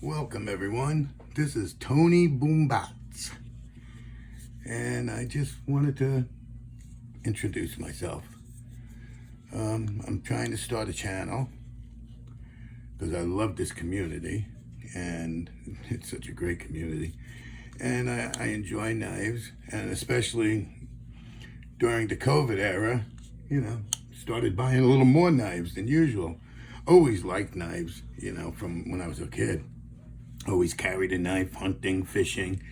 Welcome everyone, this is TonyBoomBotz, and I just wanted to introduce myself. I'm trying to start a channel because I love this community, and it's such a great community, and I enjoy knives, and especially during the COVID era, started buying a little more knives than usual. Always liked knives, from when I was a kid. Always carried a knife, hunting, fishing,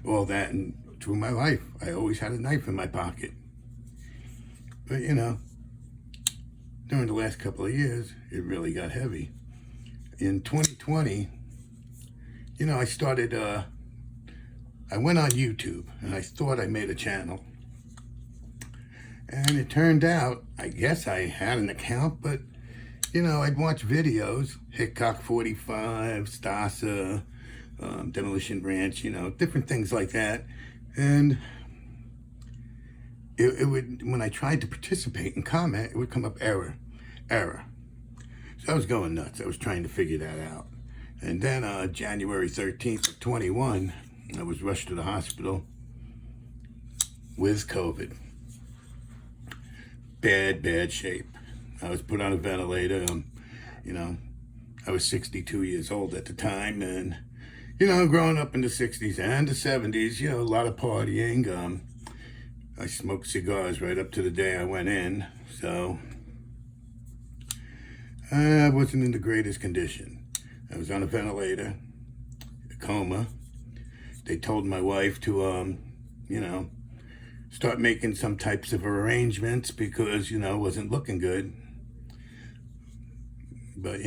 all that, and through my life, I always had a knife in my pocket. But during the last couple of years, it really got heavy. In 2020, I started, I went on YouTube, and I thought I made a channel. And it turned out, I guess I had an account, but I'd watch videos, Hickok 45, Stasa, Demolition Ranch, different things like that. And it would, when I tried to participate and comment, it would come up error. So I was going nuts. I was trying to figure that out. And then January 13th of 21, I was rushed to the hospital with COVID. Bad shape. I was put on a ventilator. I was 62 years old at the time, and growing up in the 60s and the 70s, a lot of partying. I smoked cigars right up to the day I went in, so I wasn't in the greatest condition. I was on a ventilator, a coma. They told my wife to, start making some types of arrangements because, it wasn't looking good. But,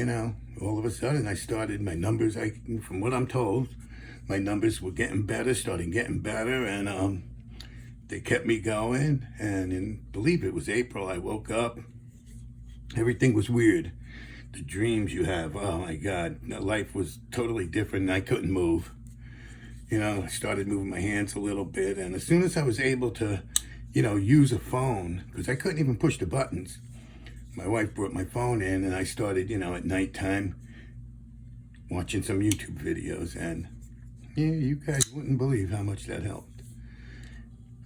all of a sudden I started, my numbers, from what I'm told, my numbers were getting better, and they kept me going. And believe it was April, I woke up, everything was weird. The dreams you have, oh my God, life was totally different, and I couldn't move. I started moving my hands a little bit, and as soon as I was able to, use a phone, because I couldn't even push the buttons, my wife brought my phone in, and I started, at nighttime, watching some YouTube videos, and you guys wouldn't believe how much that helped.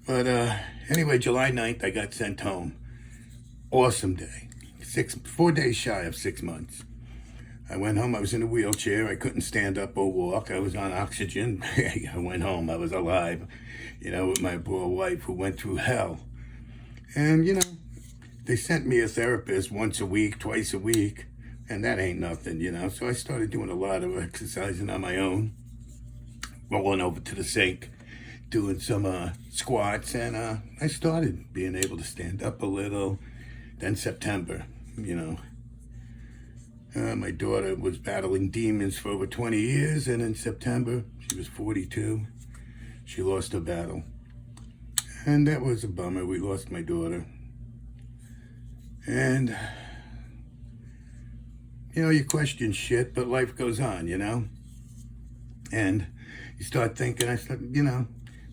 But anyway, July 9th, I got sent home. Awesome day. 4 days shy of 6 months. I went home, I was in a wheelchair, I couldn't stand up or walk, I was on oxygen. I went home, I was alive, with my poor wife who went through hell. And, they sent me a therapist once a week, twice a week, and that ain't nothing, So I started doing a lot of exercising on my own, rolling over to the sink, doing some squats, and I started being able to stand up a little. Then September, my daughter was battling demons for over 20 years, and in September, she was 42. She lost her battle. And that was a bummer. We lost my daughter. And, you question shit, but life goes on, And you start thinking,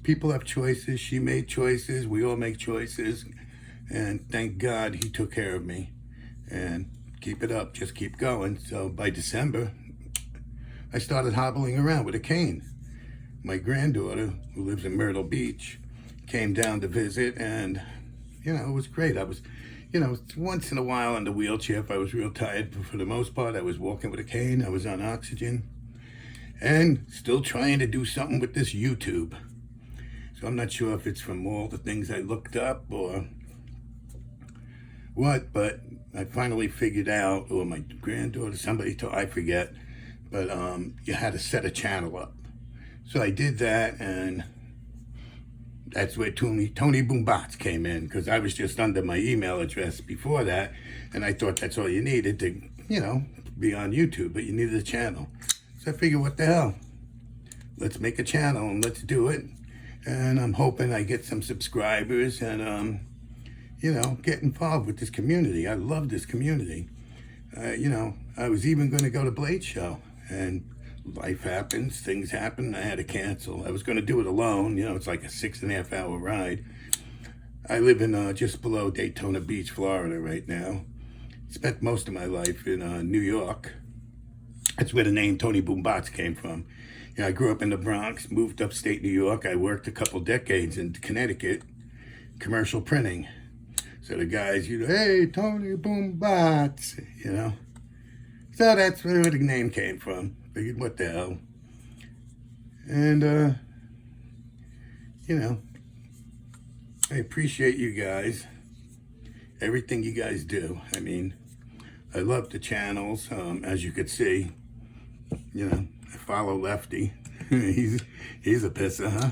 people have choices. She made choices. We all make choices. And thank God he took care of me. And keep it up, just keep going. So by December, I started hobbling around with a cane. My granddaughter, who lives in Myrtle Beach, came down to visit, and, it was great. I was, once in a while in the wheelchair if I was real tired, but for the most part, I was walking with a cane, I was on oxygen, and still trying to do something with this YouTube. So I'm not sure if it's from all the things I looked up or what, but I finally figured out, or my granddaughter, somebody told, I forget, but you had to set a channel up. So I did that, and that's where TonyBoomBotz came in, because I was just under my email address before that, and I thought that's all you needed to, be on YouTube, but you needed a channel. So I figured, what the hell? Let's make a channel, and let's do it. And I'm hoping I get some subscribers, and get involved with this community. I love this community. I was even going to go to Blade's show, and life happens, things happen, I had to cancel. I was going to do it alone, it's like a 6.5 hour ride. I live in just below Daytona Beach, Florida right now. Spent most of my life in New York, That's where the name TonyBoomBotz came from. You know, I grew up in the Bronx, moved upstate New York. I worked a couple decades in Connecticut, commercial printing. So the guys, you know, hey, TonyBoomBotz, you know. So that's where the name came from. Figured, what the hell. And, you know, I appreciate you guys. Everything you guys do. I mean, I love the channels, as you could see. You know, I follow Lefty. he's a pisser, huh?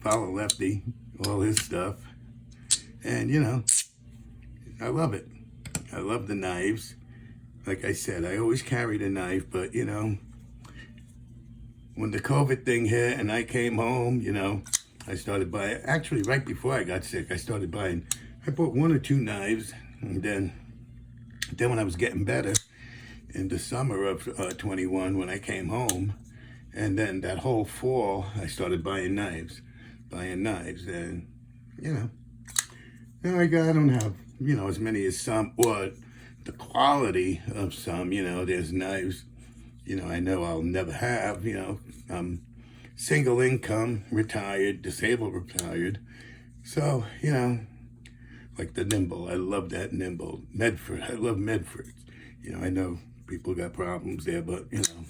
Follow Lefty, all his stuff. And, you know, I love it. I love the knives. Like I said, I always carried a knife, but, you know, when the COVID thing hit and I came home, you know, I started buying, actually right before I got sick, I bought 1 or 2 knives, and then when I was getting better, in the summer of 21, when I came home, and then that whole fall, I started buying knives, and, you know, now I don't have, you know, as many as some, or the quality of some, you know, there's knives, you know, I know I'll never have, you know, I'm single income, retired, disabled retired, so, you know, like the Nimble, I love that Nimble. Medford, I love Medford. You know, I know people got problems there, but, you know.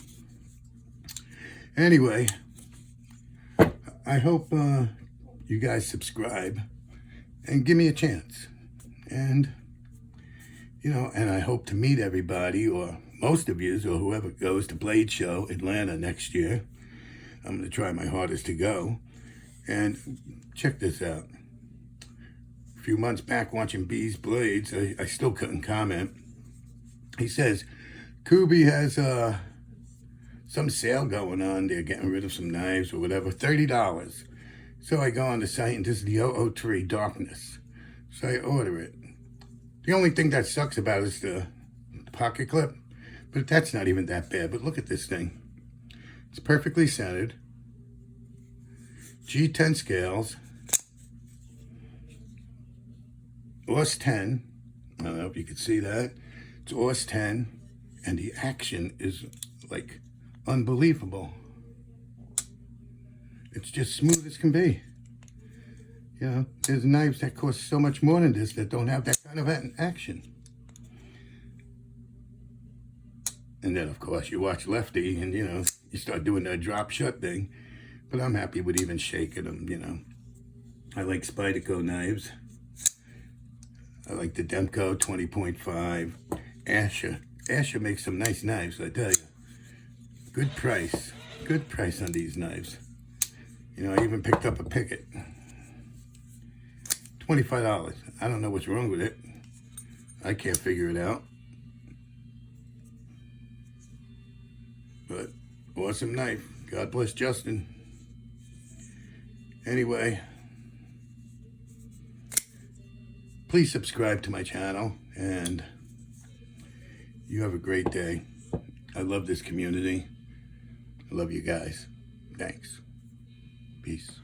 Anyway, I hope you guys subscribe and give me a chance. And, you know, and I hope to meet everybody, or most of you, or whoever goes to Blade Show Atlanta next year. I'm going to try my hardest to go. And check this out. A few months back watching B's Blades, I still couldn't comment. He says, Kubi has some sale going on. They're getting rid of some knives or whatever, $30. So I go on the site, and this is the 003 Darkness. So I order it. The only thing that sucks about it is the pocket clip, but that's not even that bad. But look at this thing. It's perfectly centered. G10 scales. OS 10, I don't know if you could see that. It's OS 10, and the action is like unbelievable. It's just smooth as can be. You know, there's knives that cost so much more than this that don't have that kind of action. And then, of course, you watch Lefty, and, you know, you start doing that drop shut thing. But I'm happy with even shaking them, you know. I like Spyderco knives. I like the Demko 20.5. Asher makes some nice knives, I tell you. Good price on these knives. You know, I even picked up a Picket. $25. I don't know what's wrong with it. I can't figure it out. But awesome knife. God bless Justin. Anyway, please subscribe to my channel, and you have a great day. I love this community. I love you guys. Thanks. Peace.